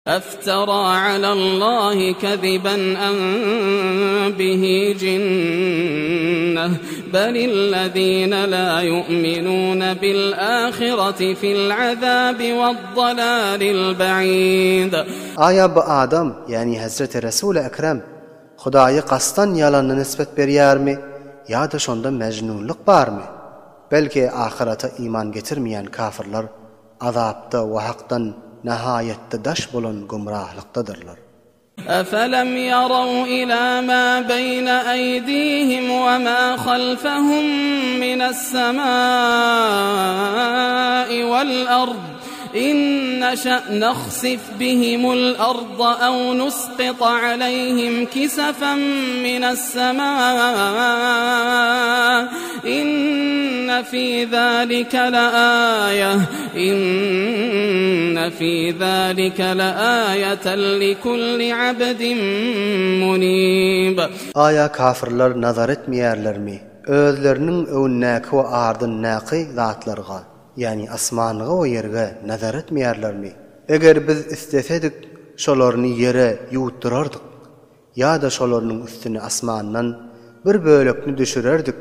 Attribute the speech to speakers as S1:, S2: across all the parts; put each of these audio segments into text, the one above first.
S1: أفترى على الله كذبا أم به جنة بل الذين لا يؤمنون بالآخرة في العذاب والضلال البعيد.
S2: آیا bu adam yani Hazreti Resul-i Ekrem Xudayı qasdan yalanına nispet berýär mi ya da şonda mecnunluk bar mı? Belki ahirete iman getirmeyen kafirler azapda ve hakdan nihayette daş bolan gumrahlıktadırlar.
S1: أفلم يروا إلى ما بين أيديهم وما خلفهم من السماء والأرض إن نشأ نخسف بهم الأرض أو نسقط عليهم كسفا من السماء إن في ذلك لآية لكل عبد منيب.
S2: Aya kafirler nazar etmeýärler mi? Özlerinin öwünnäki we ardynnaky zatlarga, yani asmanyga we yerge nazar etmeýärler mi? Eger biz istesedik, şolaryny yere ýuwturardyk, ýa-da şolarynyň üstüne asmandan bir bölekni düşürerdik.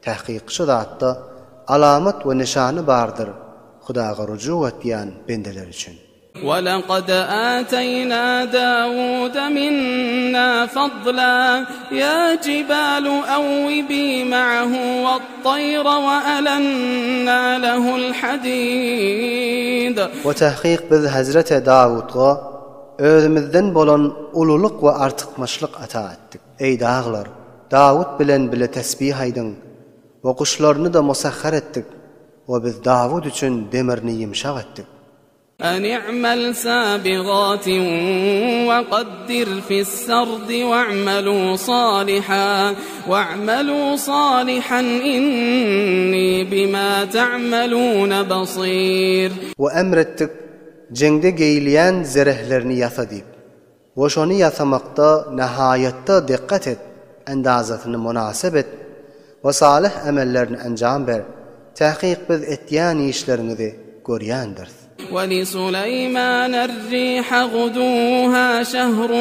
S2: Tahqiq şu zatda alamat we nişany bardyr. Hudaga ruju etýän bendeler üçin.
S1: وَلَقَدْ آتَيْنَا دَاوُودَ مِنَّا فَضْلًا يَا جِبَالُ أَوِّبِي مَعَهُ وَالطَّيْرَ وَأَلَنَّا لَهُ الْحَدِيدَ.
S2: وتحقيق biz Hazreti Davud'a özümizden bolan ululuk ve artıkmaşlık ata ettik. Ey dağlar, Davud bilen bile tesbih aydın ve kuşlarını da musahhar ettik ve biz Davud üçün demirni yumşak ettik.
S1: أن اعمل سابغات وقدر في السرد واعملوا صالحا إني بما تعملون بصير.
S2: وأمرتك جنده geyleyen zerehlerini yasa deyip ve şonu yasamakta nihayette dikkat et, endazatını münasip et ve salih emellerini encam ver. Tahqiq biz etýän işlerinizi görýändir.
S1: وَلِسُلَيْمَانَ الرِّيحَ غُدُوُّهَا شَهْرٌ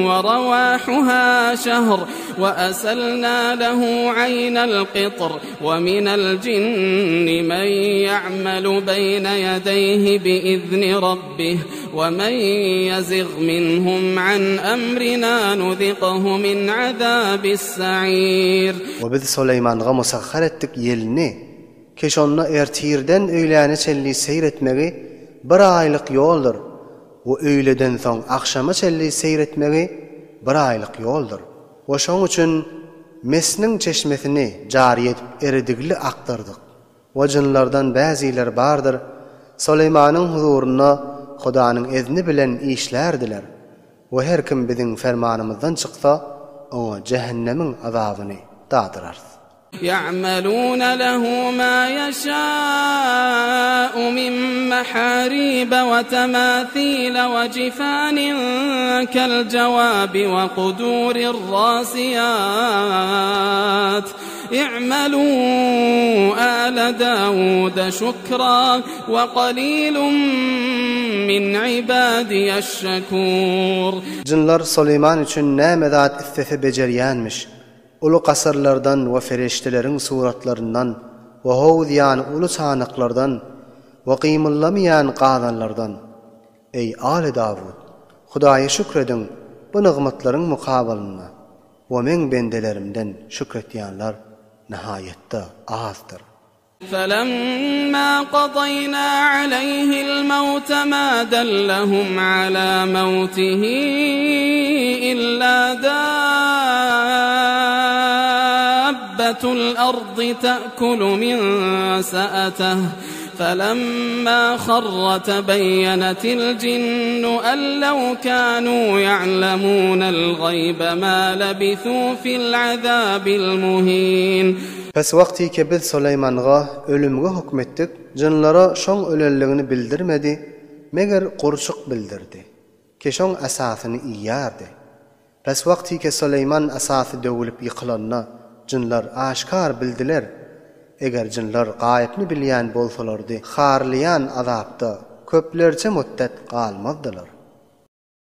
S1: وَرَوَاحُهَا شَهْرٌ وَأَسَلْنَا لَهُ عَيْنَ الْقِطْرِ وَمِنَ الْجِنِّ مَن يَعْمَلُ بَيْنَ يَدَيْهِ بِإِذْنِ رَبِّهِ وَمَن يَزِغْ مِنْهُمْ عَنْ أَمْرِنَا نُذِقْهُ مِنْ عَذَابِ السَّعِيرِ.
S2: وَبِذْ سُلَيْمَان'a musahhar ettik yelini. Keşonna ertirden öýläne çelli seyretmegi bir aylyk ýoldur. O öýleden soň akşama çelli seyretmegi bir aylyk ýoldur. O şoň üçin mesniň çeşmesini jary edip eridigli aktardyk. O jynlardan bäziler bardyr, Suleymanyň huzuruna Hudaňyň ezni bilen işlärdiler. O her kim biziň fermanymyzdan çyksa, oňa jehennemiň azabyny dadyrar.
S1: يعملون له ما يشاء من محاريب وتماثيل وجفان كالجواب وقدور الراسيات اعملوا آل داود شكرا وقليل من عبادي الشكور. Jinlar Süleyman üçün näme istese bejerýänmiş. Ulu kasırlardan ve feriştelerin suratlarından ve hovdiyan ulu çanıklardan ve qıymıllamayan qazanlardan. Ey Ali Davud, Hudaýa şükredin bu nigmatlaryň mukabalına ve men bendelerimden şükretýänler nihayette azdır. فَلَمَّا قَضَيْنَا عَلَيْهِ الْمَوْتَ مَا دَلَّهُمْ عَلَى مَوْتِهِ إِلَّا دَابَّةُ الْأَرْضِ تَأْكُلُ مِنْ سَأَتَهُ فَلَمَّا خَرَّ تَبَيَّنَتِ الْجِنُّ أَن لَّوْ كَانُوا يَعْلَمُونَ الْغَيْبَ مَا لَبِثُوا فِي الْعَذَابِ الْمُهِينِ.
S2: Pes wagty ki biz Süleyman'a ölümge hukmetdik, jinlara şoň ölenligini bildirmedi, meger gurşuk bildirdi. Keşoň asasyny iýärdi. Pes wagty ki Süleyman asasy döwülip ýykylanna jinlar aşkar bildiler. Eger jinlar gaýypny bilýän bolsalardy, harlayan azapda köplerce müddet galmazdylar.